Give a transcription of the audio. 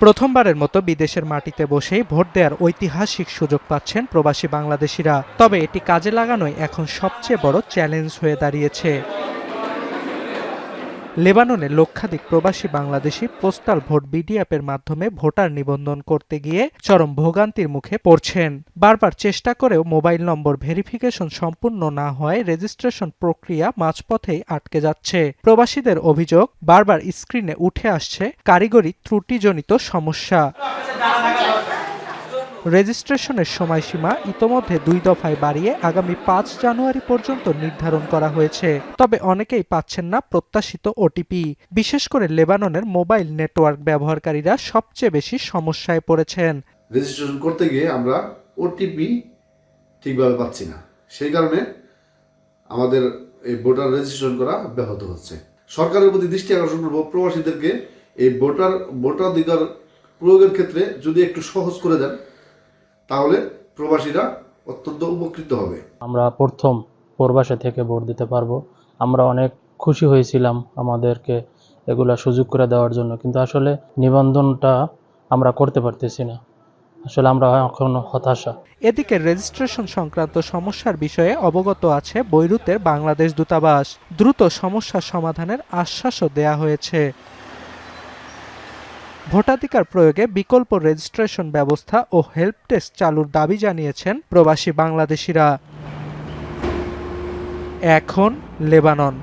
প্রথমবারের মতো বিদেশের মাটিতে বসেই ভোট দেওয়ার ঐতিহাসিক সুযোগ পাচ্ছেন প্রবাসী বাংলাদেশিরা। তবে এটি কাজে লাগানোই এখন সবচেয়ে বড় চ্যালেঞ্জ হয়ে দাঁড়িয়েছে। লেবাননে লক্ষাধিক প্রবাসী বাংলাদেশি পোস্টাল ভোট বিডি অ্যাপের মাধ্যমে ভোটার নিবন্ধন করতে গিয়ে চরম ভোগান্তির মুখে পড়ছেন। বারবার চেষ্টা করেও মোবাইল নম্বর ভেরিফিকেশন সম্পূর্ণ না হওয়ায় রেজিস্ট্রেশন প্রক্রিয়া মাঝপথেই আটকে যাচ্ছে। প্রবাসীদের অভিযোগ, বারবার স্ক্রিনে উঠে আসছে কারিগরি ত্রুটিজনিত সমস্যা। রেজিস্ট্রেশনের সময়সীমা ইতোমধ্যে 2 দফায় বাড়িয়ে আগামী 5 জানুয়ারি পর্যন্ত নির্ধারণ করা হয়েছে। তবে অনেকেই পাচ্ছেন না প্রত্যাশিত ওটিপি। বিশেষ করে লেবাননের মোবাইল নেটওয়ার্ক ব্যবহারকারীরা সবচেয়ে বেশি সমস্যায় পড়েছেন। রেজিস্ট্রেশন করতে গিয়ে আমরা ওটিপি ঠিকভাবে পাচ্ছি না, সেই কারণে আমাদের এই ভোটার রেজিস্ট্রেশন করা ব্যাহত হচ্ছে। সরকারের প্রতি দৃষ্টি আকর্ষণ করব, প্রবাসীদেরকে এই ভোটাধিকার প্রয়োগের ক্ষেত্রে যদি একটু সহজ করে দেন তাহলে প্রবাসীরা অত্যন্ত উপকৃত হবে। আমরা প্রথম প্রবাসে থেকে ভোট দিতে পারবো। আমরা অনেক খুশি হয়েছিলাম আমাদেরকে এগুলা সুযোগ করে দেওয়ার জন্য, কিন্তু আসলে নিবন্ধনটা আমরা করতে পারতেছি না। আসলে আমরা এখন হতাশা। এদিকে রেজিস্ট্রেশন সংক্রান্ত সমস্যার বিষয়ে অবগত আছে বৈরুতের বাংলাদেশ দূতাবাস। দ্রুত সমস্যার সমাধানের আশ্বাসও দেয়া হয়েছে। ভোটাধিকার প্রয়োগে বিকল্প রেজিস্ট্রেশন ব্যবস্থা ও হেল্প ডেস্ক চালুর দাবি জানিয়েছেন প্রবাসী বাংলাদেশিরা। এখন লেবানন।